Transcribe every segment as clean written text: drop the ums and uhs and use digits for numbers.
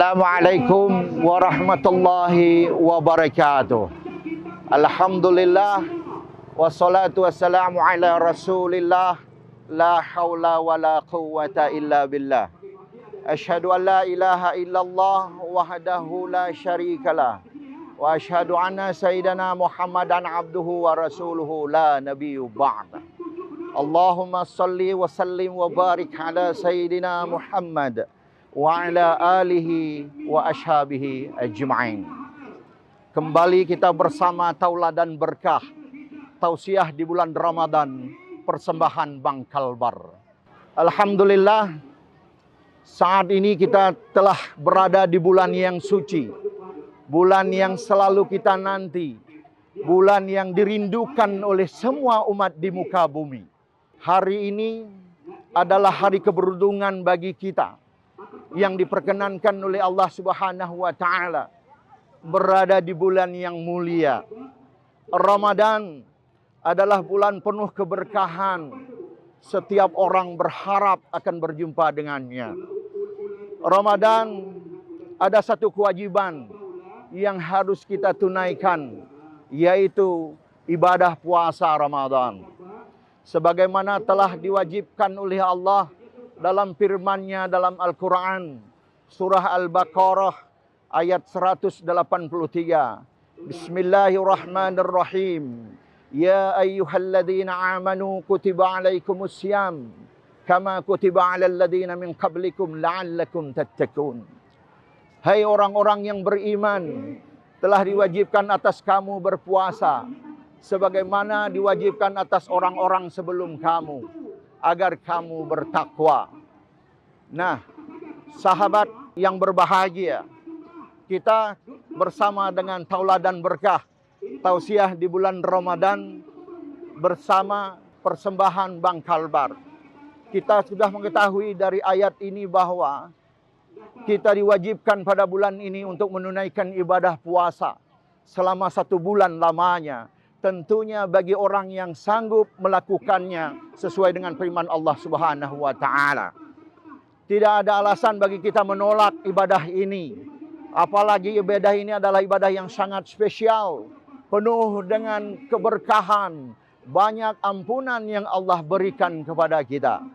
Assalamualaikum warahmatullahi wabarakatuh. Alhamdulillah wassalatu wassalamu ala Rasulillah la haula wala quwwata illa billah. Asyhadu an la ilaha illallah wahdahu la syarikalah wa asyhadu anna sayyidana Muhammadan abduhu wa rasuluhu la nabiyyu ba'da. Allahumma salli wa sallim wa barik ala sayyidina Muhammad wa ala alihi wa ashabihi ajma'in. Kembali kita bersama Tauladan Berkah, tausiah di bulan Ramadan, persembahan Bang Kalbar. Alhamdulillah, saat ini kita telah berada di bulan yang suci, bulan yang selalu kita nanti, bulan yang dirindukan oleh semua umat di muka bumi. Hari ini adalah hari keberuntungan bagi kita yang diperkenankan oleh Allah Subhanahu wa taala berada di bulan yang mulia. Ramadan adalah bulan penuh keberkahan. Setiap orang berharap akan berjumpa dengannya. Ramadan ada satu kewajiban yang harus kita tunaikan, yaitu ibadah puasa Ramadan. Sebagaimana telah diwajibkan oleh Allah dalam firman-Nya dalam Al-Quran, surah Al-Baqarah ayat 183. Bismillahirrahmanirrahim. Ya ayyuhalladzina amanu kutiba alaikumus syiyam kama kutiba alal ladzina min qablikum la'allakum tattaqun. Hai orang-orang yang beriman, telah diwajibkan atas kamu berpuasa sebagaimana diwajibkan atas orang-orang sebelum kamu, agar kamu bertakwa. Nah, sahabat yang berbahagia, kita bersama dengan Tauladan Berkah, tausiah di bulan Ramadan bersama persembahan Bang Kalbar. Kita sudah mengetahui dari ayat ini bahwa kita diwajibkan pada bulan ini untuk menunaikan ibadah puasa selama 1 bulan lamanya. Tentunya bagi orang yang sanggup melakukannya sesuai dengan firman Allah Subhanahu wa taala. Tidak ada alasan bagi kita menolak ibadah ini. Apalagi ibadah ini adalah ibadah yang sangat spesial, penuh dengan keberkahan, banyak ampunan yang Allah berikan kepada kita.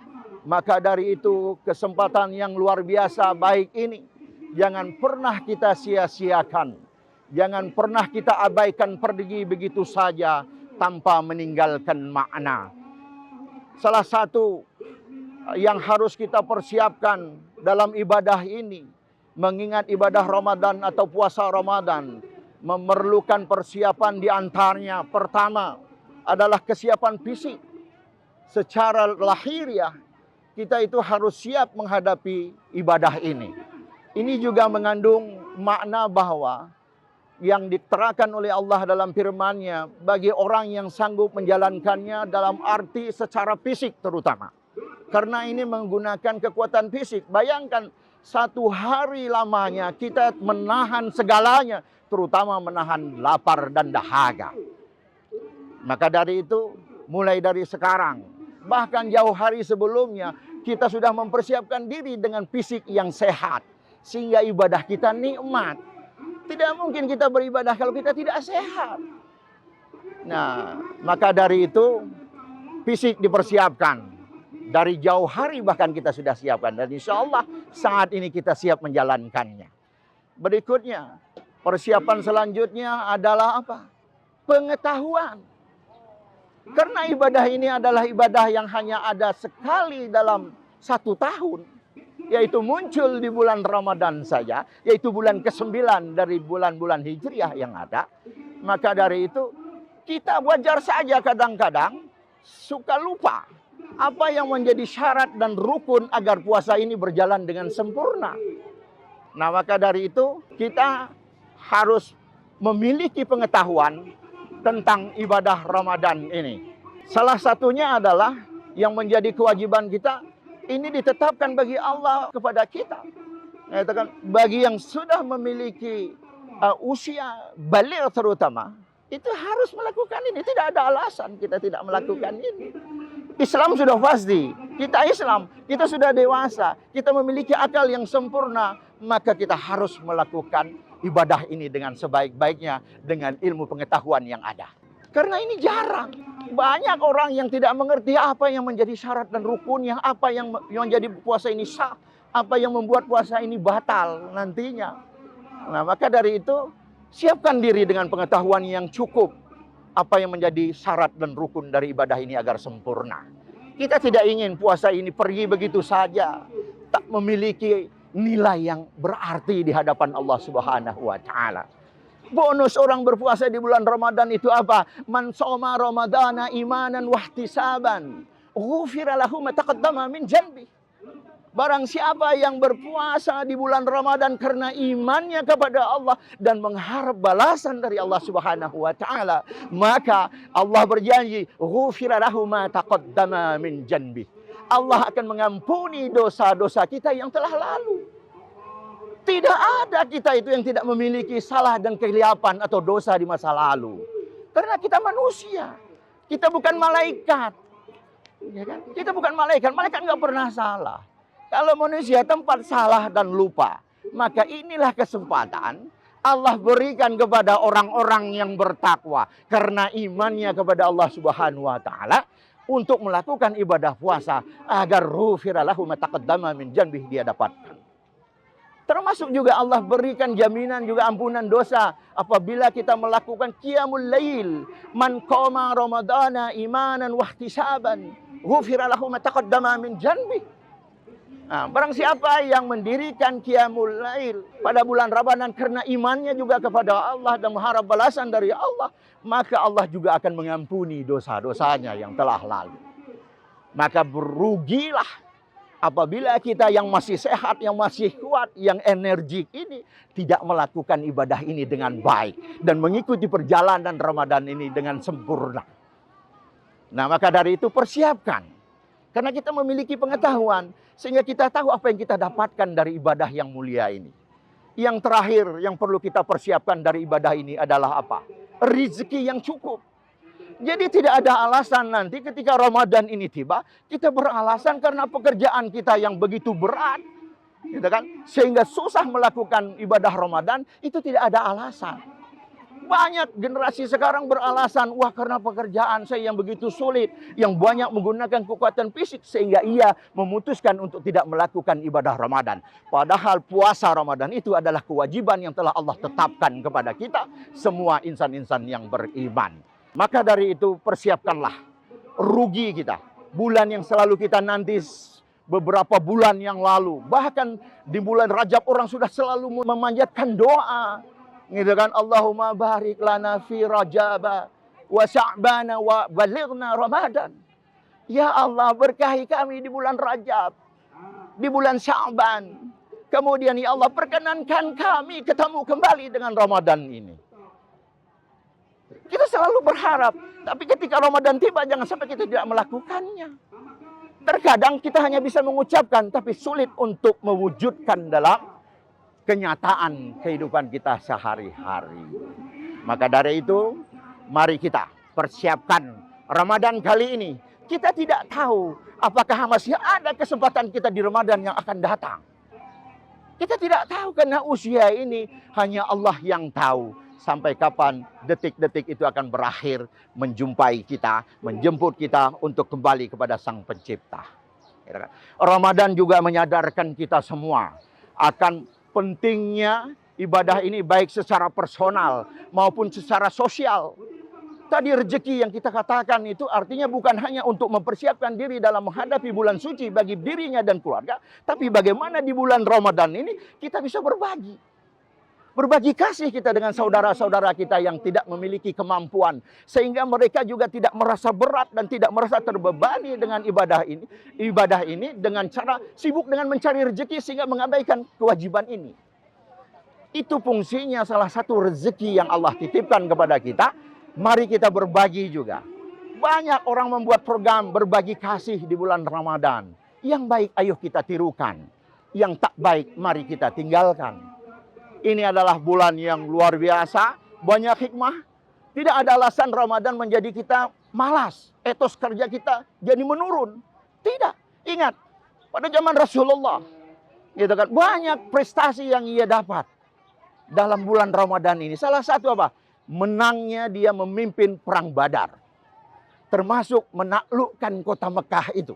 Maka dari itu kesempatan yang luar biasa baik ini jangan pernah kita sia-siakan. Jangan pernah kita abaikan pergi begitu saja tanpa meninggalkan makna. Salah satu yang harus kita persiapkan dalam ibadah ini, mengingat ibadah Ramadan atau puasa Ramadan, memerlukan persiapan di antaranya. Pertama adalah kesiapan fisik. Secara lahiriah, kita itu harus siap menghadapi ibadah ini. Ini juga mengandung makna bahwa yang diterangkan oleh Allah dalam firman-Nya bagi orang yang sanggup menjalankannya dalam arti secara fisik terutama. Karena ini menggunakan kekuatan fisik. Bayangkan 1 hari lamanya kita menahan segalanya, terutama menahan lapar dan dahaga. Maka dari itu, mulai dari sekarang, bahkan jauh hari sebelumnya, kita sudah mempersiapkan diri dengan fisik yang sehat, sehingga ibadah kita nikmat. Tidak mungkin kita beribadah kalau kita tidak sehat. Nah, maka dari itu fisik dipersiapkan. Dari jauh hari bahkan kita sudah siapkan. Dan insya Allah saat ini kita siap menjalankannya. Berikutnya, persiapan selanjutnya adalah apa? Pengetahuan. Karena ibadah ini adalah ibadah yang hanya ada sekali dalam 1 tahun. Yaitu muncul di bulan Ramadan saja, yaitu bulan ke-9 dari bulan-bulan Hijriah yang ada. Maka dari itu, kita wajar saja kadang-kadang suka lupa apa yang menjadi syarat dan rukun agar puasa ini berjalan dengan sempurna. Nah, maka dari itu, kita harus memiliki pengetahuan tentang ibadah Ramadan ini. Salah satunya adalah yang menjadi kewajiban kita, ini ditetapkan bagi Allah kepada kita. Bagi yang sudah memiliki usia baligh terutama, itu harus melakukan ini. Tidak ada alasan kita tidak melakukan ini. Islam sudah pasti. Kita Islam, kita sudah dewasa. Kita memiliki akal yang sempurna. maka kita harus melakukan ibadah ini dengan sebaik-baiknya, dengan ilmu pengetahuan yang ada. Karena ini jarang. Banyak orang yang tidak mengerti apa yang menjadi syarat dan rukunnya, apa yang menjadi puasa ini sah, apa yang membuat puasa ini batal nantinya. Nah, maka dari itu, siapkan diri dengan pengetahuan yang cukup, apa yang menjadi syarat dan rukun dari ibadah ini agar sempurna. Kita tidak ingin puasa ini pergi begitu saja, tak memiliki nilai yang berarti di hadapan Allah Subhanahu wa taala. Bonus orang berpuasa di bulan Ramadan itu apa? Man shoma ramadana imanan wahtisaban, ghufira lahu ma taqaddama min janbi. Barang siapa yang berpuasa di bulan Ramadan karena imannya kepada Allah dan mengharap balasan dari Allah Subhanahu wa taala, maka Allah berjanji, ghufira lahu ma taqaddama min janbi. Allah akan mengampuni dosa-dosa kita yang telah lalu. Tidak ada kita itu yang tidak memiliki salah dan kehilafan atau dosa di masa lalu. Karena kita manusia. Kita bukan malaikat. Ya kan? Kita bukan malaikat. Malaikat nggak pernah salah. Kalau manusia tempat salah dan lupa, maka inilah kesempatan Allah berikan kepada orang-orang yang bertakwa karena imannya kepada Allah Subhanahu wa taala untuk melakukan ibadah puasa agar ghufira lahu ma taqaddama min janbihi dia dapatkan. Termasuk juga Allah berikan jaminan juga ampunan dosa apabila kita melakukan qiyamul lail. Man qama ramadana imanan wahtisaban, ghufira lahu ma taqaddama min janbi. Nah, barang siapa yang mendirikan qiyamul lail pada bulan Ramadan karena imannya juga kepada Allah dan mengharap balasan dari Allah, maka Allah juga akan mengampuni dosa-dosanya yang telah lalu. Maka berugilah apabila kita yang masih sehat, yang masih kuat, yang energik ini tidak melakukan ibadah ini dengan baik dan mengikuti perjalanan Ramadan ini dengan sempurna. Nah, maka dari itu persiapkan. Karena kita memiliki pengetahuan sehingga kita tahu apa yang kita dapatkan dari ibadah yang mulia ini. Yang terakhir yang perlu kita persiapkan dari ibadah ini adalah apa? Rezeki yang cukup. Jadi tidak ada alasan nanti ketika Ramadan ini tiba, kita beralasan karena pekerjaan kita yang begitu berat, gitu kan? Sehingga susah melakukan ibadah Ramadan, itu tidak ada alasan. Banyak generasi sekarang beralasan, wah karena pekerjaan saya yang begitu sulit, yang banyak menggunakan kekuatan fisik, sehingga ia memutuskan untuk tidak melakukan ibadah Ramadan. Padahal puasa Ramadan itu adalah kewajiban yang telah Allah tetapkan kepada kita, semua insan-insan yang beriman. Maka dari itu persiapkanlah rugi kita. Bulan yang selalu kita nanti beberapa bulan yang lalu. Bahkan di bulan Rajab orang sudah selalu memanjatkan doa. Gitu kan, Allahumma barik lana fi Rajaba wa Sya'bana wa balighna Ramadan. Ya Allah, berkahi kami di bulan Rajab, di bulan Sya'ban. Kemudian ya Allah, perkenankan kami ketemu kembali dengan Ramadan ini. Kita selalu berharap, tapi ketika Ramadan tiba jangan sampai kita tidak melakukannya. Terkadang kita hanya bisa mengucapkan, tapi sulit untuk mewujudkan dalam kenyataan kehidupan kita sehari-hari. Maka dari itu, mari kita persiapkan Ramadan kali ini. Kita tidak tahu apakah masih ada kesempatan kita di Ramadan yang akan datang. Kita tidak tahu karena usia ini hanya Allah yang tahu sampai kapan detik-detik itu akan berakhir menjumpai kita, menjemput kita untuk kembali kepada Sang Pencipta. Ramadan juga menyadarkan kita semua akan pentingnya ibadah ini baik secara personal maupun secara sosial. Tadi rezeki yang kita katakan itu artinya bukan hanya untuk mempersiapkan diri dalam menghadapi bulan suci bagi dirinya dan keluarga, tapi bagaimana di bulan Ramadan ini kita bisa berbagi. Berbagi kasih kita dengan saudara-saudara kita yang tidak memiliki kemampuan. Sehingga mereka juga tidak merasa berat dan tidak merasa terbebani dengan ibadah ini. Ibadah ini dengan cara sibuk dengan mencari rezeki sehingga mengabaikan kewajiban ini. Itu fungsinya salah satu rezeki yang Allah titipkan kepada kita. Mari kita berbagi juga. Banyak orang membuat program berbagi kasih di bulan Ramadan. Yang baik ayo kita tirukan. Yang tak baik mari kita tinggalkan. Ini adalah bulan yang luar biasa, banyak hikmah. Tidak ada alasan Ramadan menjadi kita malas, etos kerja kita jadi menurun. Tidak. Ingat, pada zaman Rasulullah, Gitu kan? Banyak prestasi yang ia dapat dalam bulan Ramadan ini. Salah satu apa? Menangnya dia memimpin perang Badar. Termasuk menaklukkan kota Mekah itu.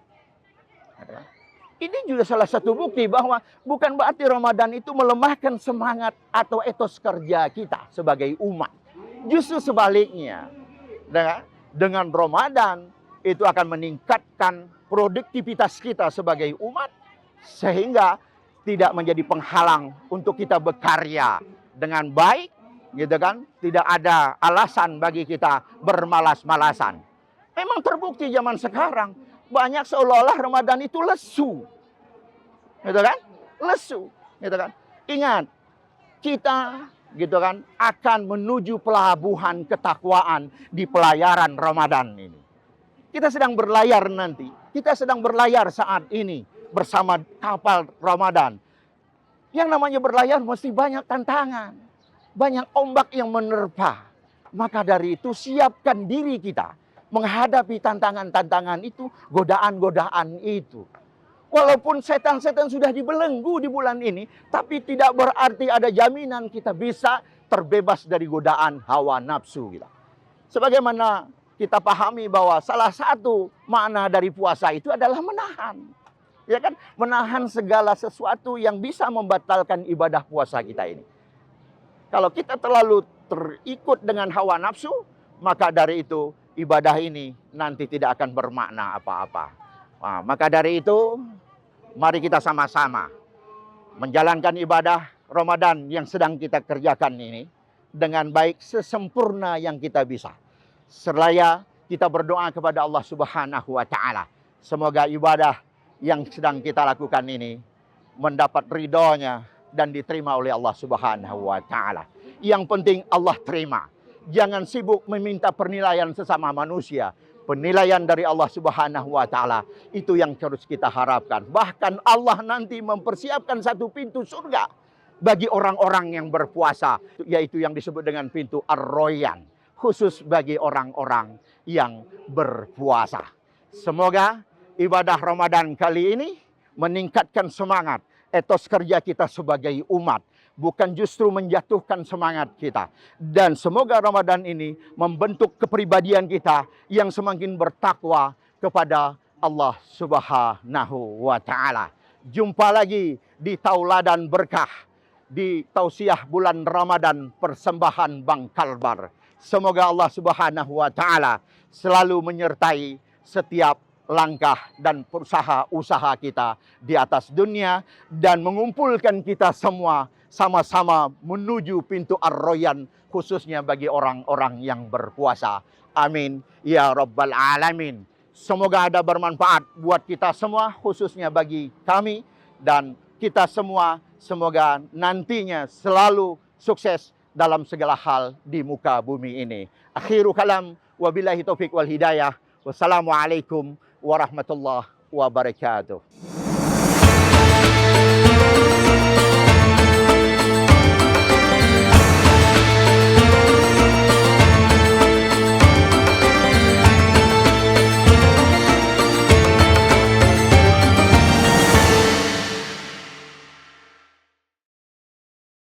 Ini juga salah satu bukti bahwa bukan berarti Ramadan itu melemahkan semangat atau etos kerja kita sebagai umat. Justru sebaliknya. Dengan Ramadan itu akan meningkatkan produktivitas kita sebagai umat. Sehingga tidak menjadi penghalang untuk kita berkarya dengan baik. Gitu kan? Tidak ada alasan bagi kita bermalas-malasan. Memang terbukti zaman sekarang. Banyak seolah-olah Ramadan itu lesu. Gitu kan? Lesu. Gitu kan? Ingat, kita gitu kan akan menuju pelabuhan ketakwaan di pelayaran Ramadan ini. Kita sedang berlayar nanti. Kita sedang berlayar saat ini bersama kapal Ramadan. Yang namanya berlayar mesti banyak tantangan. Banyak ombak yang menerpa. Maka dari itu siapkan diri kita menghadapi tantangan-tantangan itu, godaan-godaan itu. Walaupun setan-setan sudah dibelenggu di bulan ini, tapi tidak berarti ada jaminan kita bisa terbebas dari godaan hawa nafsu kita. Sebagaimana kita pahami bahwa salah satu makna dari puasa itu adalah menahan. Ya kan? Menahan segala sesuatu yang bisa membatalkan ibadah puasa kita ini. Kalau kita terlalu terikut dengan hawa nafsu, maka dari itu ibadah ini nanti tidak akan bermakna apa-apa. Nah, maka dari itu, mari kita sama-sama menjalankan ibadah Ramadan yang sedang kita kerjakan ini dengan baik sesempurna yang kita bisa. Seraya kita berdoa kepada Allah Subhanahu wa Ta'ala. Semoga ibadah yang sedang kita lakukan ini mendapat ridhonya dan diterima oleh Allah Subhanahu wa Ta'ala. Yang penting Allah terima. Jangan sibuk meminta penilaian sesama manusia. Penilaian dari Allah Subhanahu wa Ta'ala itu yang harus kita harapkan. Bahkan Allah nanti mempersiapkan satu pintu surga bagi orang-orang yang berpuasa, yaitu yang disebut dengan pintu Ar-Royan, khusus bagi orang-orang yang berpuasa. Semoga ibadah Ramadan kali ini meningkatkan semangat etos kerja kita sebagai umat, bukan justru menjatuhkan semangat kita. Dan semoga Ramadan ini membentuk kepribadian kita yang semakin bertakwa kepada Allah Subhanahu wa Ta'ala. Jumpa lagi di Tauladan Berkah, di tausiah bulan Ramadan persembahan Bang Kalbar. Semoga Allah Subhanahu wa Ta'ala selalu menyertai setiap langkah dan usaha kita di atas dunia dan mengumpulkan kita semua sama-sama menuju pintu Ar-Royan, khususnya bagi orang-orang yang berpuasa. Amin ya Rabbal Alamin. Semoga ada bermanfaat buat kita semua, khususnya bagi kami dan kita semua. Semoga nantinya selalu sukses dalam segala hal di muka bumi ini. Akhiru kalam, wabillahi taufiq wal hidayah. Wassalamualaikum warahmatullahi wabarakatuh.